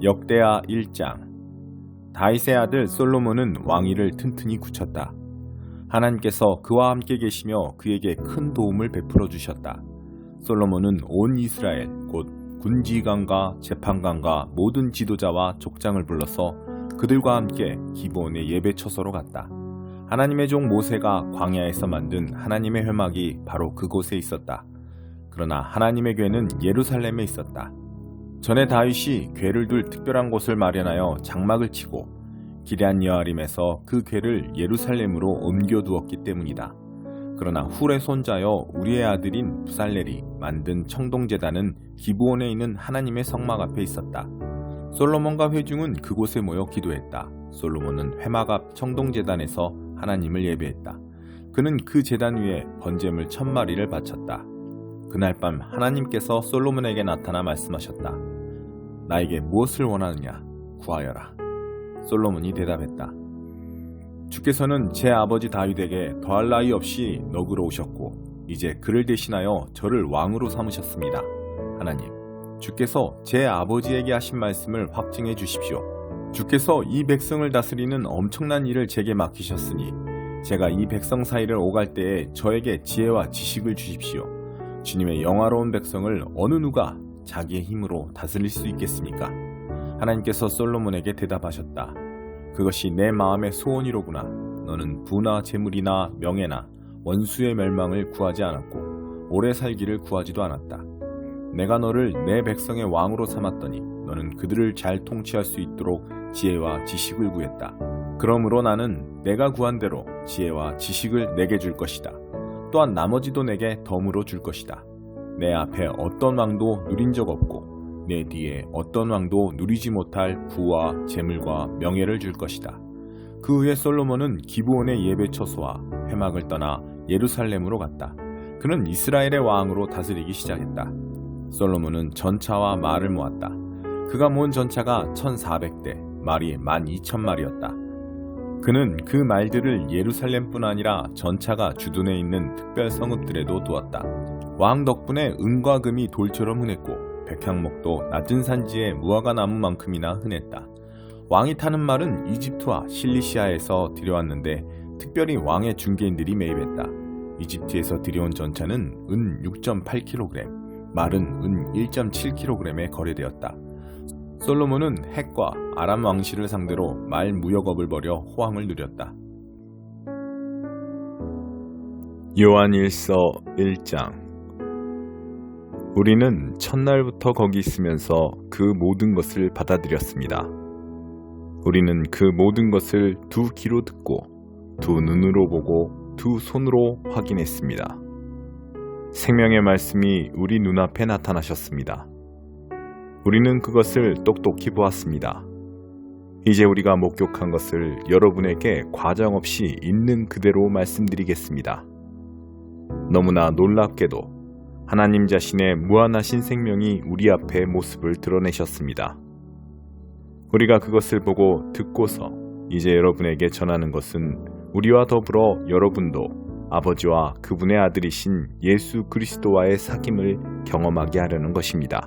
역대하 1장. 다윗의 아들 솔로몬은 왕위를 튼튼히 굳혔다. 하나님께서 그와 함께 계시며 그에게 큰 도움을 베풀어 주셨다. 솔로몬은 온 이스라엘 곧 군지관과 재판관과 모든 지도자와 족장을 불러서 그들과 함께 기브온의 예배 처소로 갔다. 하나님의 종 모세가 광야에서 만든 하나님의 회막이 바로 그곳에 있었다. 그러나 하나님의 궤는 예루살렘에 있었다. 전에 다윗이 궤를 둘 특별한 곳을 마련하여 장막을 치고 기럇 여아림에서 그 궤를 예루살렘으로 옮겨두었기 때문이다. 그러나 훌의 손자여 우리의 아들인 부살렐이 만든 청동제단은 기브온에 있는 하나님의 성막 앞에 있었다. 솔로몬과 회중은 그곳에 모여 기도했다. 솔로몬은 회막 앞 청동제단에서 하나님을 예배했다. 그는 그 제단 위에 번제물 1000마리를 바쳤다. 그날 밤 하나님께서 솔로몬에게 나타나 말씀하셨다. 나에게 무엇을 원하느냐? 구하여라. 솔로몬이 대답했다. 주께서는 제 아버지 다윗에게 더할 나위 없이 너그러우셨고 이제 그를 대신하여 저를 왕으로 삼으셨습니다. 하나님, 주께서 제 아버지에게 하신 말씀을 확증해 주십시오. 주께서 이 백성을 다스리는 엄청난 일을 제게 맡기셨으니 제가 이 백성 사이를 오갈 때에 저에게 지혜와 지식을 주십시오. 주님의 영화로운 백성을 어느 누가 자기의 힘으로 다스릴 수 있겠습니까? 하나님께서 솔로몬에게 대답하셨다. 그것이 내 마음의 소원이로구나. 너는 부나 재물이나 명예나 원수의 멸망을 구하지 않았고 오래 살기를 구하지도 않았다. 내가 너를 내 백성의 왕으로 삼았더니 너는 그들을 잘 통치할 수 있도록 지혜와 지식을 구했다. 그러므로 나는 내가 구한 대로 지혜와 지식을 내게 줄 것이다. 또한 나머지도 내게 덤으로 줄 것이다. 내 앞에 어떤 왕도 누린 적 없고 내 뒤에 어떤 왕도 누리지 못할 부와 재물과 명예를 줄 것이다. 그 후에 솔로몬은 기브온의 예배 처소와 회막을 떠나 예루살렘으로 갔다. 그는 이스라엘의 왕으로 다스리기 시작했다. 솔로몬은 전차와 말을 모았다. 그가 모은 전차가 1400대, 말이 12000마리였다. 그는 그 말들을 예루살렘뿐 아니라 전차가 주둔해 있는 특별 성읍들에도 두었다. 왕 덕분에 은과 금이 돌처럼 흔했고 백향목도 낮은 산지에 무화과 나무만큼이나 흔했다. 왕이 타는 말은 이집트와 실리시아에서 들여왔는데 특별히 왕의 중개인들이 매입했다. 이집트에서 들여온 전차는 은 6.8kg, 말은 은 1.7kg에 거래되었다. 솔로몬은 헷과 아람 왕실을 상대로 말 무역업을 벌여 호황을 누렸다. 요한일서 1장. 우리는 첫날부터 거기 있으면서 그 모든 것을 받아들였습니다. 우리는 그 모든 것을 두 귀로 듣고 두 눈으로 보고 두 손으로 확인했습니다. 생명의 말씀이 우리 눈앞에 나타나셨습니다. 우리는 그것을 똑똑히 보았습니다. 이제 우리가 목격한 것을 여러분에게 과정 없이 있는 그대로 말씀드리겠습니다. 너무나 놀랍게도 하나님 자신의 무한하신 생명이 우리 앞에 모습을 드러내셨습니다. 우리가 그것을 보고 듣고서 이제 여러분에게 전하는 것은 우리와 더불어 여러분도 아버지와 그분의 아들이신 예수 그리스도와의 사귐을 경험하게 하려는 것입니다.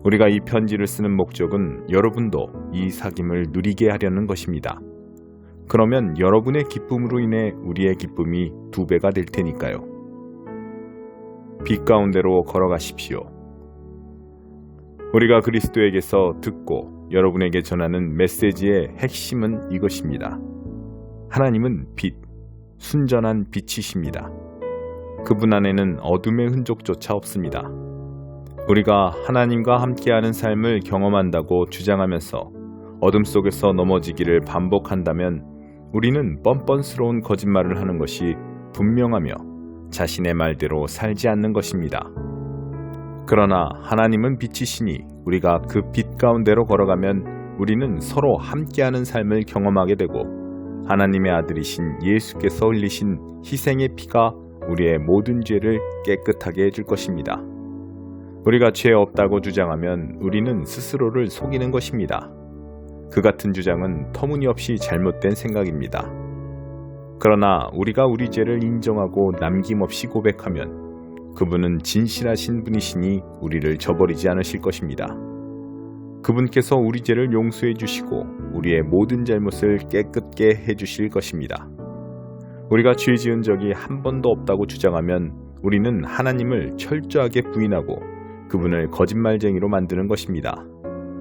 우리가 이 편지를 쓰는 목적은 여러분도 이 사귐을 누리게 하려는 것입니다. 그러면 여러분의 기쁨으로 인해 우리의 기쁨이 2배가 될 테니까요. 빛 가운데로 걸어가십시오. 우리가 그리스도에게서 듣고 여러분에게 전하는 메시지의 핵심은 이것입니다. 하나님은 빛, 순전한 빛이십니다. 그분 안에는 어둠의 흔적조차 없습니다. 우리가 하나님과 함께하는 삶을 경험한다고 주장하면서 어둠 속에서 넘어지기를 반복한다면 우리는 뻔뻔스러운 거짓말을 하는 것이 분명하며 자신의 말대로 살지 않는 것입니다. 그러나 하나님은 빛이시니 우리가 그 빛 가운데로 걸어가면 우리는 서로 함께하는 삶을 경험하게 되고 하나님의 아들이신 예수께서 흘리신 희생의 피가 우리의 모든 죄를 깨끗하게 해줄 것입니다. 우리가 죄 없다고 주장하면 우리는 스스로를 속이는 것입니다. 그 같은 주장은 터무니없이 잘못된 생각입니다. 그러나 우리가 우리 죄를 인정하고 남김없이 고백하면 그분은 진실하신 분이시니 우리를 저버리지 않으실 것입니다. 그분께서 우리 죄를 용서해 주시고 우리의 모든 잘못을 깨끗게 해 주실 것입니다. 우리가 죄 지은 적이 한 번도 없다고 주장하면 우리는 하나님을 철저하게 부인하고 그분을 거짓말쟁이로 만드는 것입니다.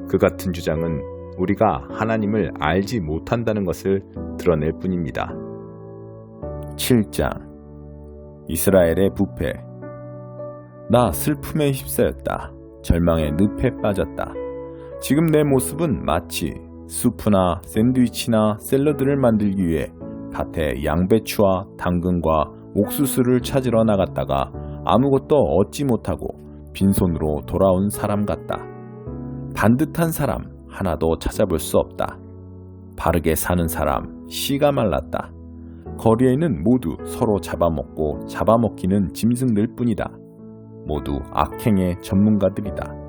그 같은 주장은 우리가 하나님을 알지 못한다는 것을 드러낼 뿐입니다. 7장 이스라엘의 부패. 나 슬픔에 휩싸였다. 절망의 늪에 빠졌다. 지금 내 모습은 마치 수프나 샌드위치나 샐러드를 만들기 위해 밭에 양배추와 당근과 옥수수를 찾으러 나갔다가 아무것도 얻지 못하고 빈손으로 돌아온 사람 같다. 반듯한 사람 하나도 찾아볼 수 없다. 바르게 사는 사람 씨가 말랐다. 거리에는 모두 서로 잡아먹고 잡아먹히는 짐승들 뿐이다. 모두 악행의 전문가들이다.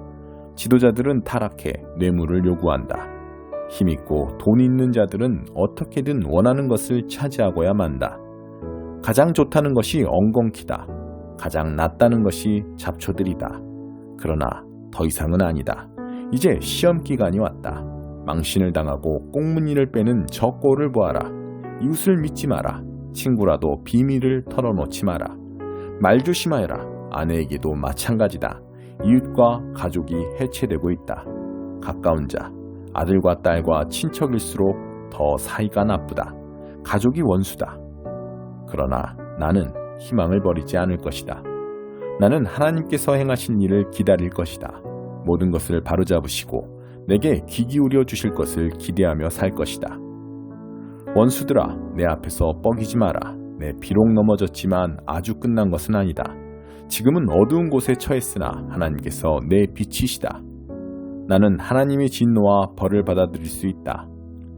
지도자들은 타락해 뇌물을 요구한다. 힘있고 돈 있는 자들은 어떻게든 원하는 것을 차지하고야 만다. 가장 좋다는 것이 엉겅퀴다. 가장 낫다는 것이 잡초들이다. 그러나 더 이상은 아니다. 이제 시험 기간이 왔다. 망신을 당하고 꽁무니를 빼는 저 꼴을 보아라. 이웃을 믿지 마라. 친구라도 비밀을 털어놓지 마라. 말 조심하여라. 아내에게도 마찬가지다. 이웃과 가족이 해체되고 있다. 가까운 자, 아들과 딸과 친척일수록 더 사이가 나쁘다. 가족이 원수다. 그러나 나는 희망을 버리지 않을 것이다. 나는 하나님께서 행하신 일을 기다릴 것이다. 모든 것을 바로잡으시고 내게 귀 기울여 주실 것을 기대하며 살 것이다. 원수들아, 내 앞에서 뻐기지 마라. 내 비록 넘어졌지만 아주 끝난 것은 아니다. 지금은 어두운 곳에 처했으나 하나님께서 내 빛이시다. 나는 하나님의 진노와 벌을 받아들일 수 있다.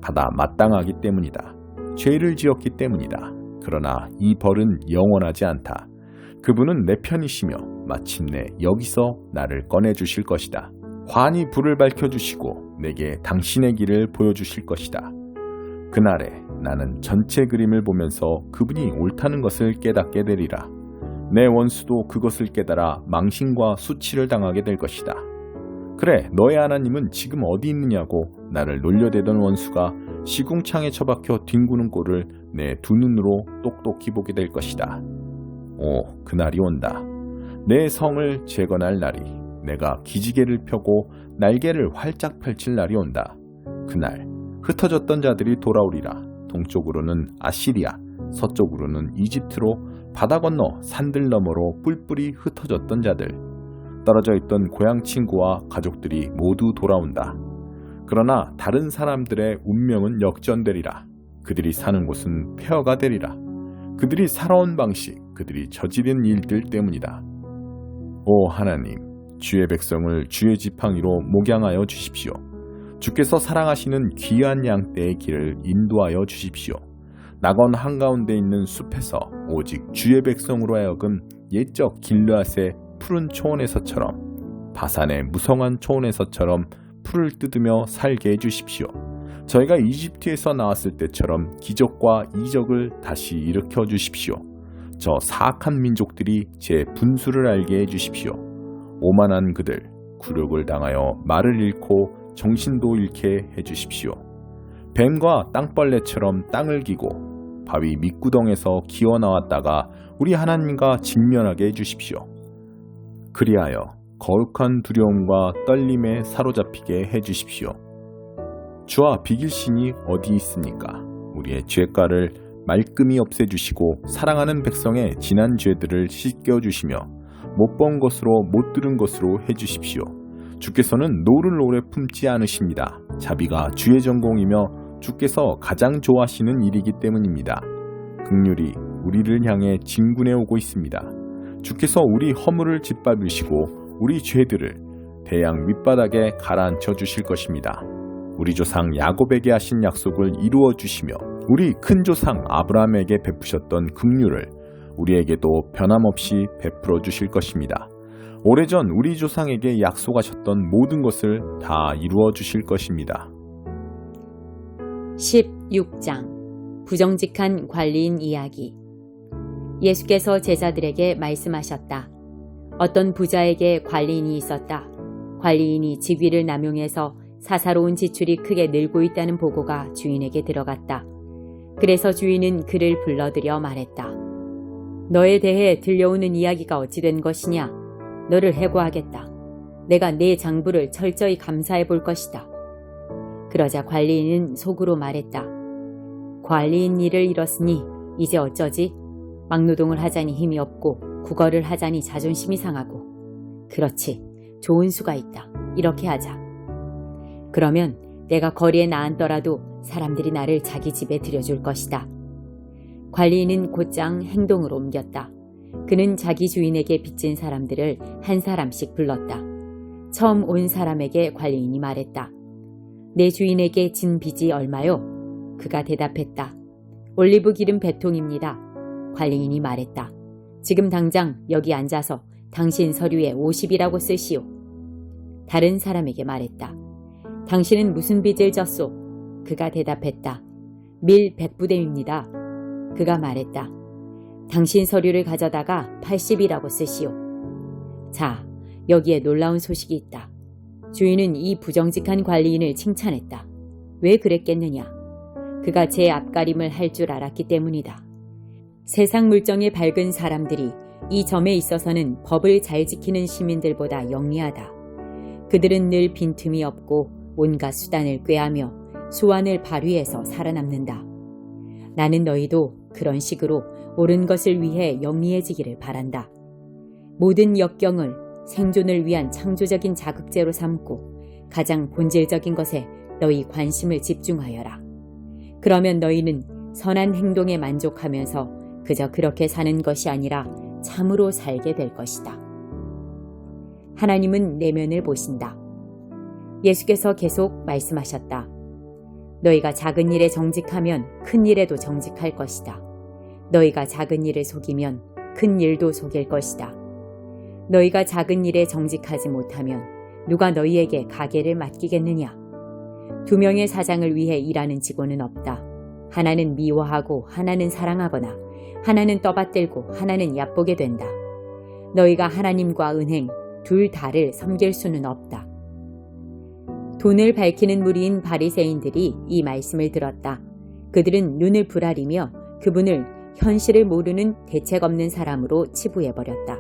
받아 마땅하기 때문이다. 죄를 지었기 때문이다. 그러나 이 벌은 영원하지 않다. 그분은 내 편이시며 마침내 여기서 나를 꺼내주실 것이다. 환히 불을 밝혀주시고 내게 당신의 길을 보여주실 것이다. 그날에 나는 전체 그림을 보면서 그분이 옳다는 것을 깨닫게 되리라. 내 원수도 그것을 깨달아 망신과 수치를 당하게 될 것이다. 그래, 너의 하나님은 지금 어디 있느냐고 나를 놀려대던 원수가 시궁창에 처박혀 뒹구는 꼴을 내 두 눈으로 똑똑히 보게 될 것이다. 오, 그날이 온다. 내 성을 재건할 날이, 내가 기지개를 펴고 날개를 활짝 펼칠 날이 온다. 그날 흩어졌던 자들이 돌아오리라. 동쪽으로는 아시리아, 서쪽으로는 이집트로 바다 건너 산들 너머로 뿔뿔이 흩어졌던 자들, 떨어져 있던 고향 친구와 가족들이 모두 돌아온다. 그러나 다른 사람들의 운명은 역전되리라. 그들이 사는 곳은 폐허가 되리라. 그들이 살아온 방식, 그들이 저지른 일들 때문이다. 오 하나님, 주의 백성을 주의 지팡이로 목양하여 주십시오. 주께서 사랑하시는 귀한 양떼의 길을 인도하여 주십시오. 낙원 한가운데 있는 숲에서 오직 주의 백성으로 하여금 옛적 길르앗의 푸른 초원에서처럼, 바산의 무성한 초원에서처럼 풀을 뜯으며 살게 해주십시오. 저희가 이집트에서 나왔을 때처럼 기적과 이적을 다시 일으켜 주십시오. 저 사악한 민족들이 제 분수를 알게 해주십시오. 오만한 그들, 굴욕을 당하여 말을 잃고 정신도 잃게 해주십시오. 뱀과 땅벌레처럼 땅을 기고 바위 밑구덩에서 기어나왔다가 우리 하나님과 직면하게 해주십시오. 그리하여 거룩한 두려움과 떨림에 사로잡히게 해주십시오. 주와 비길 신이 어디 있습니까? 우리의 죄가를 말끔히 없애주시고 사랑하는 백성의 지난 죄들을 씻겨주시며 못 본 것으로 못 들은 것으로 해주십시오. 주께서는 노를 오래 품지 않으십니다. 자비가 주의 전공이며 주께서 가장 좋아하시는 일이기 때문입니다. 긍휼이 우리를 향해 진군해 오고 있습니다. 주께서 우리 허물을 짓밟으시고 우리 죄들을 대양 밑바닥에 가라앉혀 주실 것입니다. 우리 조상 야곱에게 하신 약속을 이루어 주시며 우리 큰 조상 아브라함에게 베푸셨던 긍휼을 우리에게도 변함없이 베풀어 주실 것입니다. 오래전 우리 조상에게 약속하셨던 모든 것을 다 이루어 주실 것입니다. 16장 부정직한 관리인 이야기. 예수께서 제자들에게 말씀하셨다. 어떤 부자에게 관리인이 있었다. 관리인이 직위를 남용해서 사사로운 지출이 크게 늘고 있다는 보고가 주인에게 들어갔다. 그래서 주인은 그를 불러들여 말했다. 너에 대해 들려오는 이야기가 어찌 된 것이냐? 너를 해고하겠다. 내가 네 장부를 철저히 감사해 볼 것이다. 그러자 관리인은 속으로 말했다. 관리인 일을 잃었으니 이제 어쩌지? 막노동을 하자니 힘이 없고 국어를 하자니 자존심이 상하고. 그렇지, 좋은 수가 있다. 이렇게 하자. 그러면 내가 거리에 나앉더라도 사람들이 나를 자기 집에 들여줄 것이다. 관리인은 곧장 행동으로 옮겼다. 그는 자기 주인에게 빚진 사람들을 한 사람씩 불렀다. 처음 온 사람에게 관리인이 말했다. 내 주인에게 진 빚이 얼마요? 그가 대답했다. 올리브 기름 100통입니다. 관리인이 말했다. 지금 당장 여기 앉아서 당신 서류에 50이라고 쓰시오. 다른 사람에게 말했다. 당신은 무슨 빚을 졌소? 그가 대답했다. 밀 100부대입니다. 그가 말했다. 당신 서류를 가져다가 80이라고 쓰시오. 자, 여기에 놀라운 소식이 있다. 주인은 이 부정직한 관리인을 칭찬했다. 왜 그랬겠느냐? 그가 제 앞가림을 할 줄 알았기 때문이다. 세상 물정에 밝은 사람들이 이 점에 있어서는 법을 잘 지키는 시민들보다 영리하다. 그들은 늘 빈틈이 없고 온갖 수단을 꾀하며 수완을 발휘해서 살아남는다. 나는 너희도 그런 식으로 옳은 것을 위해 영리해지기를 바란다. 모든 역경을 생존을 위한 창조적인 자극제로 삼고 가장 본질적인 것에 너희 관심을 집중하여라. 그러면 너희는 선한 행동에 만족하면서 그저 그렇게 사는 것이 아니라 참으로 살게 될 것이다. 하나님은 내면을 보신다. 예수께서 계속 말씀하셨다. 너희가 작은 일에 정직하면 큰 일에도 정직할 것이다. 너희가 작은 일을 속이면 큰 일도 속일 것이다. 너희가 작은 일에 정직하지 못하면 누가 너희에게 가게를 맡기겠느냐? 2명의 사장을 위해 일하는 직원은 없다. 하나는 미워하고 하나는 사랑하거나 하나는 떠받들고 하나는 얕보게 된다. 너희가 하나님과 은행 둘 다를 섬길 수는 없다. 돈을 밝히는 무리인 바리새인들이 이 말씀을 들었다. 그들은 눈을 부라리며 그분을 현실을 모르는 대책 없는 사람으로 치부해버렸다.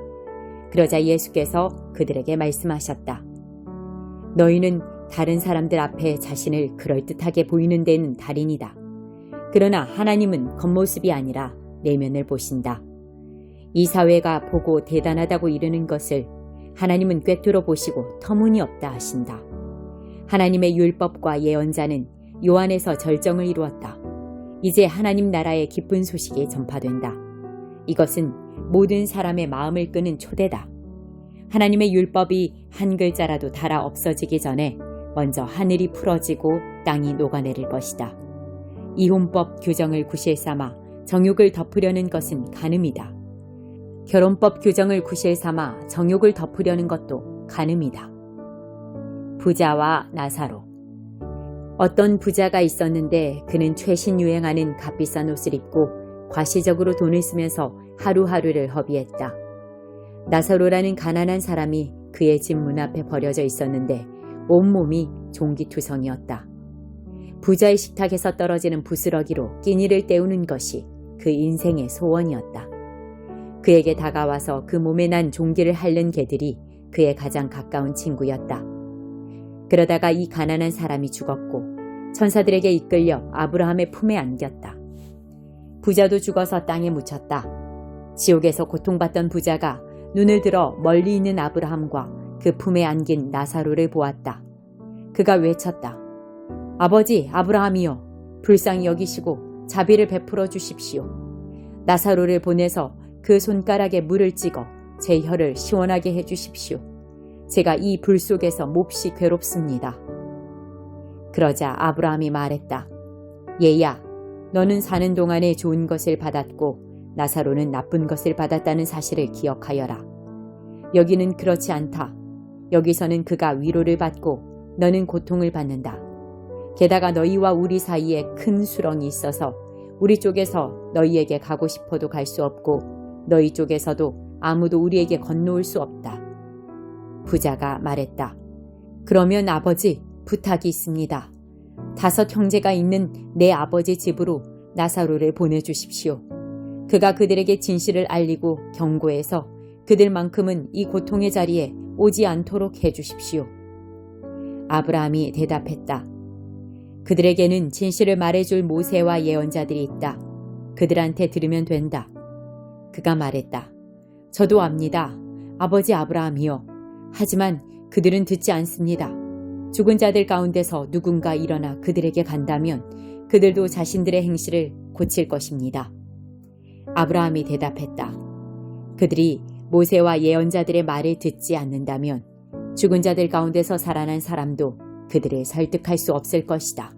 그러자 예수께서 그들에게 말씀하셨다. 너희는 다른 사람들 앞에 자신을 그럴듯하게 보이는 데는 달인이다. 그러나 하나님은 겉모습이 아니라 내면을 보신다. 이 사회가 보고 대단하다고 이르는 것을 하나님은 꿰뚫어 보시고 터무니없다 하신다. 하나님의 율법과 예언자는 요한에서 절정을 이루었다. 이제 하나님 나라의 기쁜 소식이 전파된다. 이것은 모든 사람의 마음을 끄는 초대다. 하나님의 율법이 한 글자라도 달아 없어지기 전에 먼저 하늘이 풀어지고 땅이 녹아내릴 것이다. 이혼법 규정을 구실 삼아 정욕을 덮으려는 것은 간음이다. 결혼법 규정을 구실 삼아 정욕을 덮으려는 것도 간음이다. 부자와 나사로. 어떤 부자가 있었는데 그는 최신 유행하는 값비싼 옷을 입고 과시적으로 돈을 쓰면서 하루하루를 허비했다. 나사로라는 가난한 사람이 그의 집 문 앞에 버려져 있었는데 온몸이 종기투성이었다. 부자의 식탁에서 떨어지는 부스러기로 끼니를 때우는 것이 그 인생의 소원이었다. 그에게 다가와서 그 몸에 난 종기를 핥는 개들이 그의 가장 가까운 친구였다. 그러다가 이 가난한 사람이 죽었고 천사들에게 이끌려 아브라함의 품에 안겼다. 부자도 죽어서 땅에 묻혔다. 지옥에서 고통받던 부자가 눈을 들어 멀리 있는 아브라함과 그 품에 안긴 나사로를 보았다. 그가 외쳤다. 아버지 아브라함이여, 불쌍히 여기시고 자비를 베풀어 주십시오. 나사로를 보내서 그 손가락에 물을 찍어 제 혀를 시원하게 해 주십시오. 제가 이 불 속에서 몹시 괴롭습니다. 그러자 아브라함이 말했다. 얘야, 너는 사는 동안에 좋은 것을 받았고 나사로는 나쁜 것을 받았다는 사실을 기억하여라. 여기는 그렇지 않다. 여기서는 그가 위로를 받고 너는 고통을 받는다. 게다가 너희와 우리 사이에 큰 수렁이 있어서 우리 쪽에서 너희에게 가고 싶어도 갈 수 없고 너희 쪽에서도 아무도 우리에게 건너올 수 없다. 부자가 말했다. 그러면 아버지, 부탁이 있습니다. 5 형제가 있는 내 아버지 집으로 나사로를 보내주십시오. 그가 그들에게 진실을 알리고 경고해서 그들만큼은 이 고통의 자리에 오지 않도록 해주십시오. 아브라함이 대답했다. 그들에게는 진실을 말해줄 모세와 예언자들이 있다. 그들한테 들으면 된다. 그가 말했다. 저도 압니다. 아버지 아브라함이요. 하지만 그들은 듣지 않습니다. 죽은 자들 가운데서 누군가 일어나 그들에게 간다면 그들도 자신들의 행실을 고칠 것입니다. 아브라함이 대답했다. 그들이 모세와 예언자들의 말을 듣지 않는다면 죽은 자들 가운데서 살아난 사람도 그들을 설득할 수 없을 것이다.